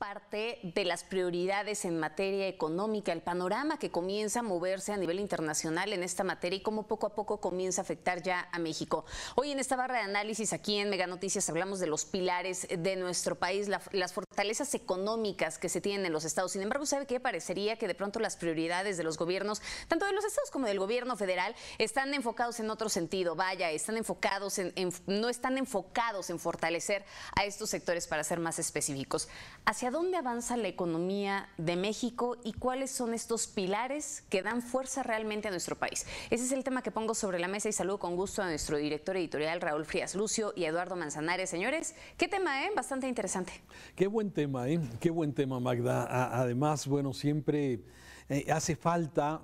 parte de las prioridades en materia económica, el panorama que comienza a moverse a nivel internacional en esta materia y cómo poco a poco comienza a afectar ya a México. Hoy en esta barra de análisis aquí en Mega Noticias hablamos de los pilares de nuestro país, las fortalezas económicas que se tienen en los estados. Sin embargo, ¿sabe qué? Parecería que de pronto las prioridades de los gobiernos, tanto de los estados como del gobierno federal, están enfocados en otro sentido. Vaya, están enfocados no están enfocados en fortalecer a estos sectores, para ser más específicos. ¿Hacia dónde avanza la economía de México y cuáles son estos pilares que dan fuerza realmente a nuestro país? Ese es el tema que pongo sobre la mesa y saludo con gusto a nuestro director editorial Raúl Frías Lucio y a Eduardo Manzanares. Señores, qué tema, bastante interesante. Qué buen tema, qué buen tema, Magda. Además, bueno, siempre hace falta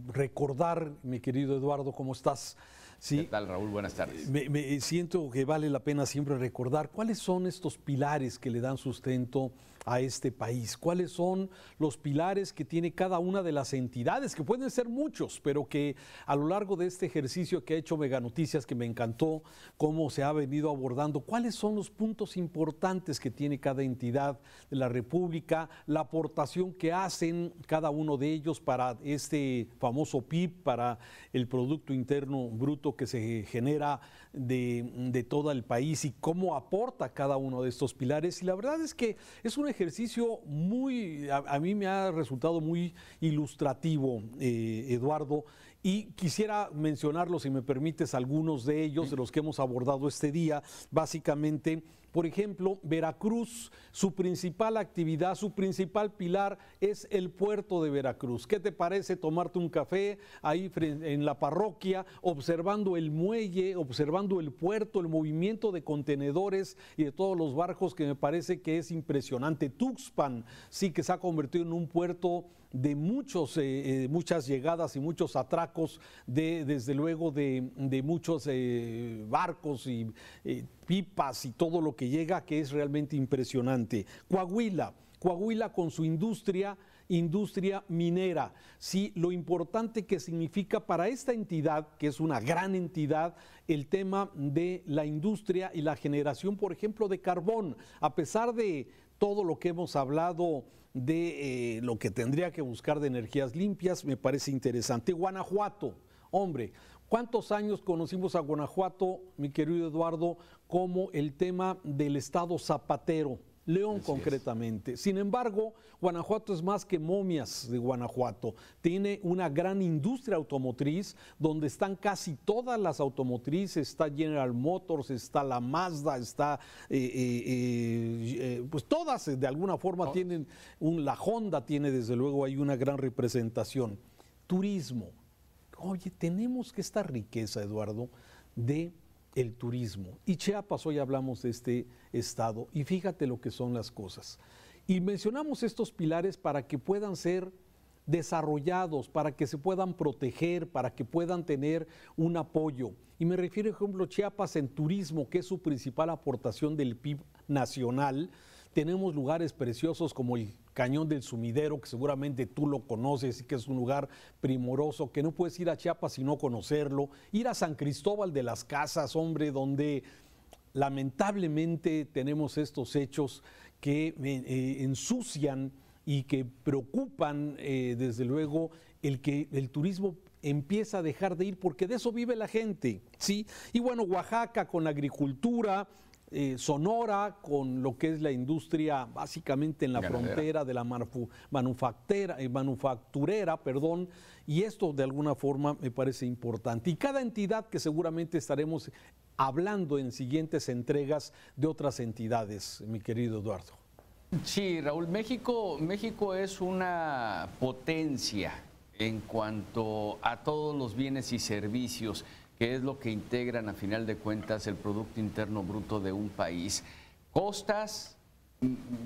recordar, mi querido Eduardo, ¿cómo estás? Sí. ¿Qué tal, Raúl? Buenas tardes. Me siento que vale la pena siempre recordar cuáles son estos pilares que le dan sustento a este país, cuáles son los pilares que tiene cada una de las entidades, que pueden ser muchos, pero que a lo largo de este ejercicio que ha hecho Mega Noticias, que me encantó cómo se ha venido abordando, cuáles son los puntos importantes que tiene cada entidad de la República, la aportación que hacen cada uno de ellos para este famoso PIB, para el Producto Interno Bruto que se genera de todo el país y cómo aporta cada uno de estos pilares. Y la verdad es que es un ejercicio a mí me ha resultado muy ilustrativo, Eduardo, y quisiera mencionarlos, si me permites, algunos de ellos, de los que hemos abordado este día. Básicamente, por ejemplo, Veracruz, su principal actividad, su principal pilar es el puerto de Veracruz. ¿Qué te parece tomarte un café ahí en la parroquia, observando el muelle, observando el puerto, el movimiento de contenedores y de todos los barcos, que me parece que es impresionante? Tuxpan, sí, que se ha convertido en un puerto de muchas llegadas y muchos atracos, desde luego de muchos barcos y pipas y todo lo que llega, que es realmente impresionante. Coahuila con su industria minera, sí, lo importante que significa para esta entidad, que es una gran entidad, el tema de la industria y la generación, por ejemplo, de carbón. A pesar de todo lo que hemos hablado de lo que tendría que buscar de energías limpias, me parece interesante. Guanajuato, hombre, ¿cuántos años conocimos a Guanajuato, mi querido Eduardo, como el tema del estado zapatero? León concretamente. Sin embargo, Guanajuato es más que momias de Guanajuato. Tiene una gran industria automotriz donde están casi todas las automotrices. Está General Motors, está la Mazda, está pues todas de alguna forma tienen, la Honda tiene desde luego ahí una gran representación. Turismo. Oye, tenemos que esta riqueza, Eduardo, de el turismo. Y Chiapas, hoy hablamos de este estado, y fíjate lo que son las cosas. Y mencionamos estos pilares para que puedan ser desarrollados, para que se puedan proteger, para que puedan tener un apoyo. Y me refiero, por ejemplo, Chiapas en turismo, que es su principal aportación del PIB nacional. Tenemos lugares preciosos como el Cañón del Sumidero, que seguramente tú lo conoces y que es un lugar primoroso, que no puedes ir a Chiapas sin no conocerlo. Ir a San Cristóbal de las Casas, hombre, donde lamentablemente tenemos estos hechos que ensucian y que preocupan, desde luego, el que el turismo empieza a dejar de ir, porque de eso vive la gente, ¿sí? Y bueno, Oaxaca con la agricultura, Sonora con lo que es la industria básicamente en la frontera de la manufacturera, y esto de alguna forma me parece importante. Y cada entidad, que seguramente estaremos hablando en siguientes entregas de otras entidades, mi querido Eduardo. Sí, Raúl, México es una potencia en cuanto a todos los bienes y servicios, que es lo que integran a final de cuentas el Producto Interno Bruto de un país. Costas,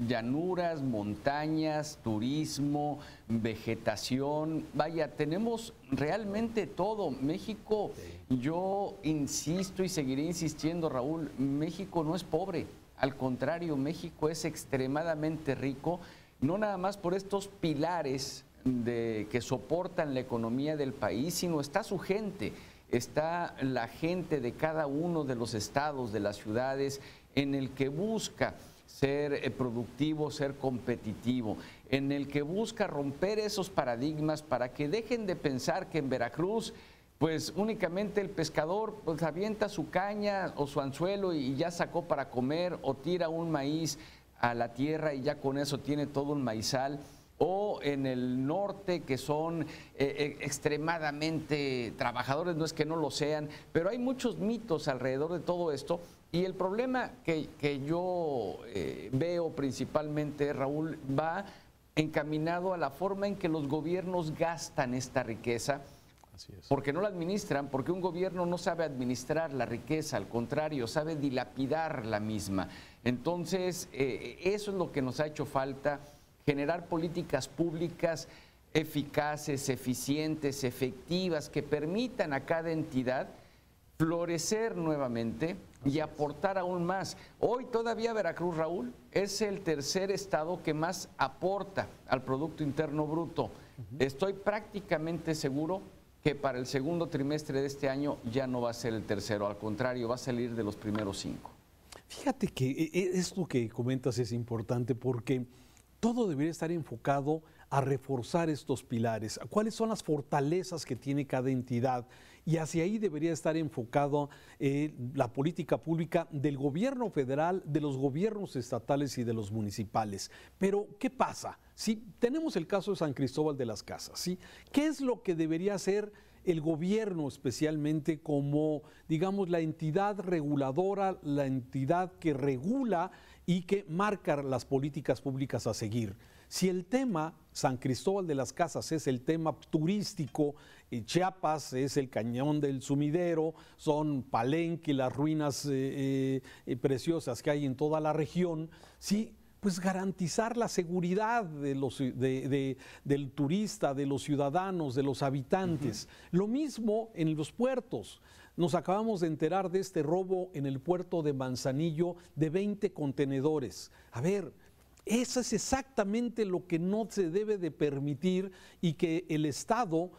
llanuras, montañas, turismo, vegetación, vaya, tenemos realmente todo. México, yo insisto y seguiré insistiendo, Raúl, México no es pobre, al contrario, México es extremadamente rico, no nada más por estos pilares que soportan la economía del país, sino está su gente. Está la gente de cada uno de los estados, de las ciudades, en el que busca ser productivo, ser competitivo, en el que busca romper esos paradigmas para que dejen de pensar que en Veracruz pues únicamente el pescador pues avienta su caña o su anzuelo y ya sacó para comer, o tira un maíz a la tierra y ya con eso tiene todo un maizal, o en el norte que son extremadamente trabajadores, no es que no lo sean, pero hay muchos mitos alrededor de todo esto. Y el problema que yo veo principalmente, Raúl, va encaminado a la forma en que los gobiernos gastan esta riqueza. Porque no la administran, porque un gobierno no sabe administrar la riqueza, al contrario, sabe dilapidar la misma. Entonces, eso es lo que nos ha hecho falta, generar políticas públicas eficaces, eficientes, efectivas, que permitan a cada entidad florecer nuevamente y aportar aún más. Hoy todavía Veracruz, Raúl, es el tercer estado que más aporta al Producto Interno Bruto. Estoy prácticamente seguro que para el segundo trimestre de este año ya no va a ser el tercero, al contrario, va a salir de los primeros 5. Fíjate que esto que comentas es importante porque todo debería estar enfocado a reforzar estos pilares, a cuáles son las fortalezas que tiene cada entidad, y hacia ahí debería estar enfocado la política pública del gobierno federal, de los gobiernos estatales y de los municipales. Pero, ¿qué pasa? Si tenemos el caso de San Cristóbal de las Casas, ¿sí? ¿Qué es lo que debería hacer el gobierno, especialmente como, digamos, la entidad reguladora, la entidad que regula y que marca las políticas públicas a seguir? Si el tema San Cristóbal de las Casas es el tema turístico, Chiapas es el Cañón del Sumidero, son Palenque, las ruinas preciosas que hay en toda la región, sí, pues garantizar la seguridad de del turista, de los ciudadanos, de los habitantes. Lo mismo en los puertos. Nos acabamos de enterar de este robo en el puerto de Manzanillo de 20 contenedores. A ver, eso es exactamente lo que no se debe de permitir, y que el Estado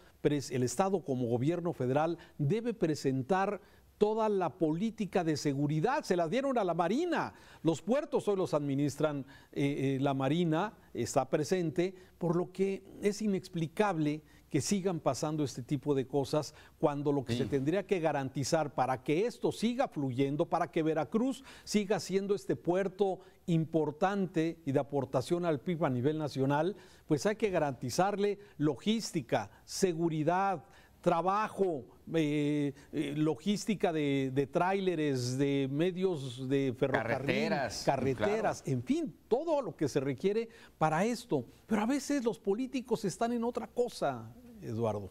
como gobierno federal debe presentar toda la política de seguridad. Se la dieron a la Marina. Los puertos hoy los administran la Marina, está presente, por lo que es inexplicable que sigan pasando este tipo de cosas, cuando lo que se tendría que garantizar para que esto siga fluyendo, para que Veracruz siga siendo este puerto importante y de aportación al PIB a nivel nacional, pues hay que garantizarle logística, seguridad, trabajo, logística de tráileres, de medios de ferrocarril, carreteras, claro. En fin, todo lo que se requiere para esto. Pero a veces los políticos están en otra cosa, Eduardo.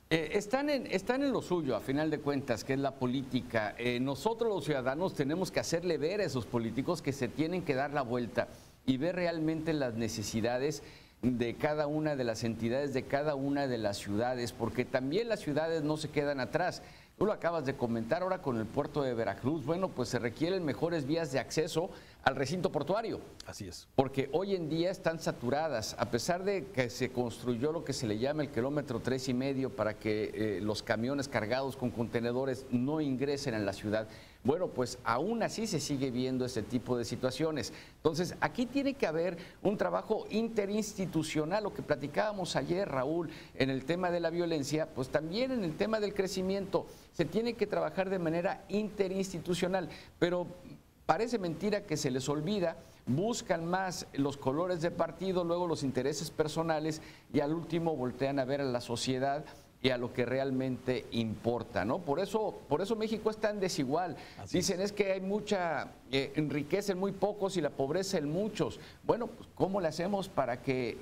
Están en lo suyo, a final de cuentas, que es la política. Nosotros los ciudadanos tenemos que hacerle ver a esos políticos que se tienen que dar la vuelta y ver realmente las necesidades de cada una de las entidades, de cada una de las ciudades, porque también las ciudades no se quedan atrás. Tú lo acabas de comentar ahora con el puerto de Veracruz. Bueno, pues se requieren mejores vías de acceso al recinto portuario. Así es. Porque hoy en día están saturadas, a pesar de que se construyó lo que se le llama el kilómetro 3,5 para que los camiones cargados con contenedores no ingresen a la ciudad. Bueno, pues aún así se sigue viendo ese tipo de situaciones. Entonces, aquí tiene que haber un trabajo interinstitucional, lo que platicábamos ayer, Raúl, en el tema de la violencia, pues también en el tema del crecimiento. Se tiene que trabajar de manera interinstitucional, pero parece mentira que se les olvida, buscan más los colores de partido, luego los intereses personales, y al último voltean a ver a la sociedad y a lo que realmente importa, ¿no? Por eso México es tan desigual. Dicen es que hay mucha riqueza en muy pocos y la pobreza en muchos. Bueno, pues ¿cómo le hacemos para que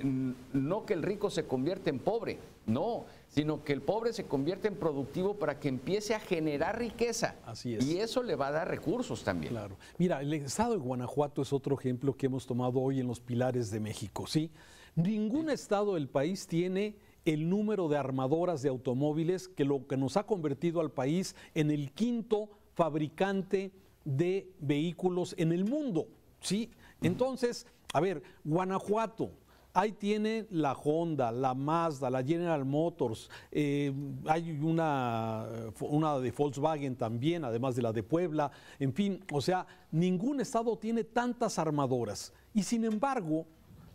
no que el rico se convierta en pobre? No, sino que el pobre se convierta en productivo para que empiece a generar riqueza. Así es. Y eso le va a dar recursos también. Claro. Mira, el estado de Guanajuato es otro ejemplo que hemos tomado hoy en los pilares de México, ¿sí? Ningún estado del país tiene el número de armadoras de automóviles, que lo que nos ha convertido al país en el quinto fabricante de vehículos en el mundo, ¿sí? Entonces, a ver, Guanajuato, Ahí tiene la Honda, la Mazda, la General Motors, hay una de Volkswagen también, además de la de Puebla, en fin, o sea, ningún estado tiene tantas armadoras. Y sin embargo,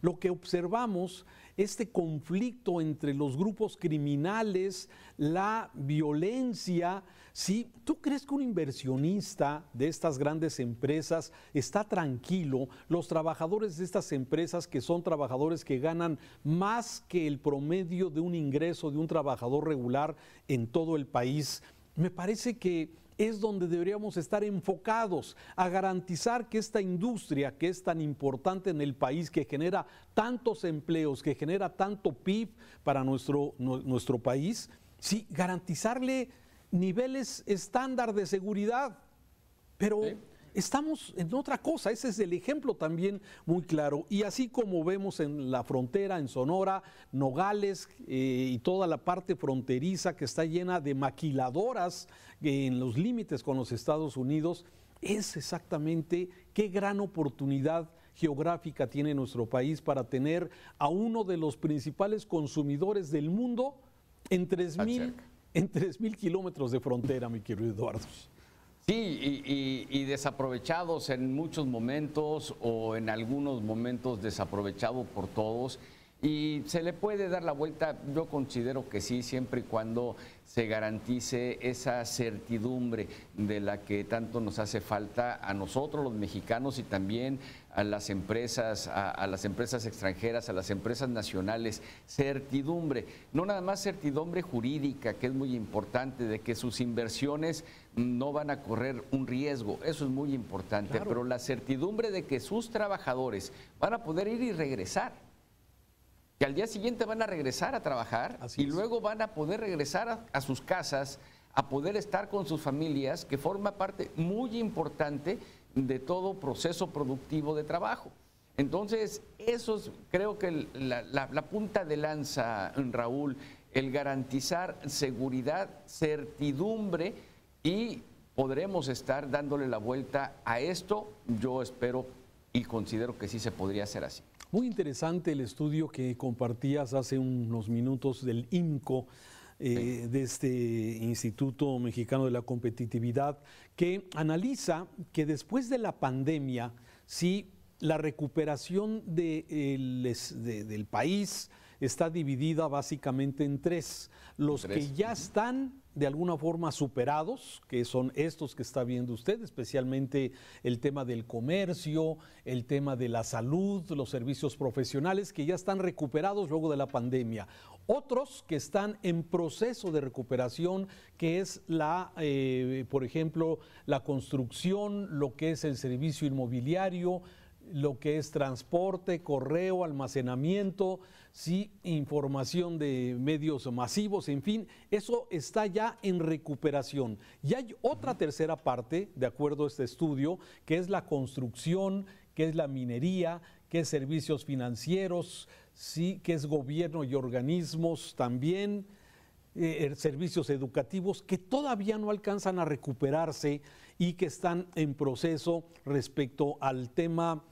lo que observamos, este conflicto entre los grupos criminales, la violencia, ¿sí? ¿Tú crees que un inversionista de estas grandes empresas está tranquilo? Los trabajadores de estas empresas, que son trabajadores que ganan más que el promedio de un ingreso de un trabajador regular en todo el país, me parece que es donde deberíamos estar enfocados a garantizar que esta industria que es tan importante en el país, que genera tantos empleos, que genera tanto PIB para nuestro país, sí, garantizarle niveles estándar de seguridad. Pero estamos en otra cosa, ese es el ejemplo también muy claro. Y así como vemos en la frontera, en Sonora, Nogales y toda la parte fronteriza que está llena de maquiladoras en los límites con los Estados Unidos, es exactamente qué gran oportunidad geográfica tiene nuestro país para tener a uno de los principales consumidores del mundo en 3,000 kilómetros de frontera, mi querido Eduardo. Sí, y desaprovechados en muchos momentos o en algunos momentos desaprovechados por todos. Y se le puede dar la vuelta, yo considero que sí, siempre y cuando se garantice esa certidumbre de la que tanto nos hace falta a nosotros los mexicanos y también a las empresas, a las empresas extranjeras, a las empresas nacionales. Certidumbre, no nada más certidumbre jurídica, que es muy importante, de que sus inversiones no van a correr un riesgo, eso es muy importante, claro. Pero la certidumbre de que sus trabajadores van a poder ir y regresar, que al día siguiente van a regresar a trabajar y luego van a poder regresar a sus casas, a poder estar con sus familias, que forma parte muy importante de todo proceso productivo de trabajo. Entonces, eso es, creo que la punta de lanza, Raúl, el garantizar seguridad, certidumbre, y podremos estar dándole la vuelta a esto. Yo espero y considero que sí se podría hacer así. Muy interesante el estudio que compartías hace unos minutos del IMCO, de este Instituto Mexicano de la Competitividad, que analiza que después de la pandemia, sí, la recuperación del país está dividida básicamente en tres. Los que ya están de alguna forma superados, que son estos que está viendo usted, especialmente el tema del comercio, el tema de la salud, los servicios profesionales, que ya están recuperados luego de la pandemia. Otros que están en proceso de recuperación, que es por ejemplo, la construcción, lo que es el servicio inmobiliario, lo que es transporte, correo, almacenamiento, sí, información de medios masivos, en fin, eso está ya en recuperación. Y hay otra tercera parte, de acuerdo a este estudio, que es la construcción, que es la minería, que es servicios financieros, sí, que es gobierno y organismos también, servicios educativos, que todavía no alcanzan a recuperarse y que están en proceso respecto al tema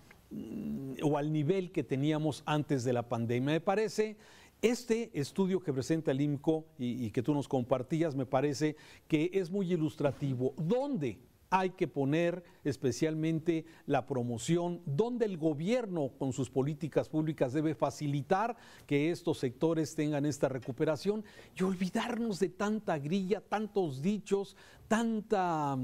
o al nivel que teníamos antes de la pandemia. Me parece, este estudio que presenta el IMCO y que tú nos compartías, me parece que es muy ilustrativo. ¿Dónde hay que poner especialmente la promoción? ¿Dónde el gobierno con sus políticas públicas debe facilitar que estos sectores tengan esta recuperación? Y olvidarnos de tanta grilla, tantos dichos, tanta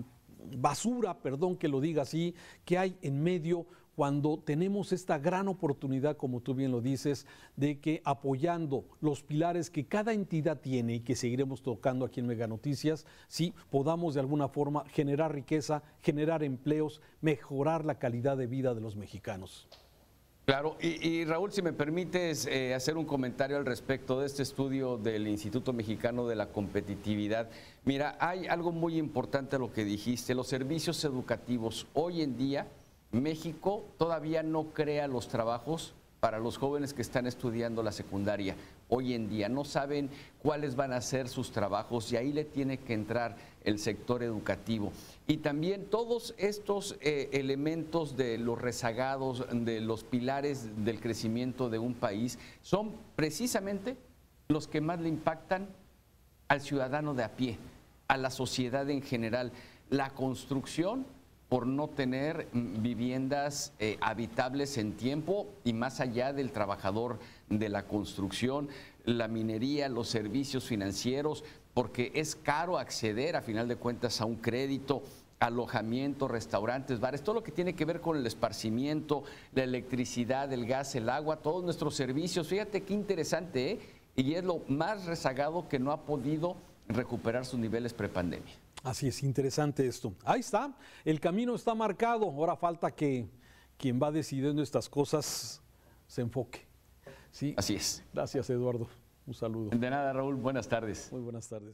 basura, perdón que lo diga así, que hay en medio, cuando tenemos esta gran oportunidad, como tú bien lo dices, de que apoyando los pilares que cada entidad tiene y que seguiremos tocando aquí en Mega Noticias, sí podamos de alguna forma generar riqueza, generar empleos, mejorar la calidad de vida de los mexicanos. Claro, y Raúl, si me permites hacer un comentario al respecto de este estudio del Instituto Mexicano de la Competitividad. Mira, hay algo muy importante lo que dijiste, los servicios educativos. Hoy en día México todavía no crea los trabajos para los jóvenes que están estudiando la secundaria hoy en día. No saben cuáles van a ser sus trabajos y ahí le tiene que entrar el sector educativo. Y también todos estos elementos de los rezagados, de los pilares del crecimiento de un país, son precisamente los que más le impactan al ciudadano de a pie, a la sociedad en general. La construcción, por no tener viviendas habitables en tiempo y más allá del trabajador de la construcción, la minería, los servicios financieros, porque es caro acceder a final de cuentas a un crédito, alojamiento, restaurantes, bares, todo lo que tiene que ver con el esparcimiento, la electricidad, el gas, el agua, todos nuestros servicios. Fíjate qué interesante, ¿eh? Y es lo más rezagado que no ha podido recuperar sus niveles prepandemia. Así es, interesante esto. Ahí está, el camino está marcado. Ahora falta que quien va decidiendo estas cosas se enfoque. Sí. Así es. Gracias, Eduardo. Un saludo. De nada, Raúl. Buenas tardes. Muy buenas tardes.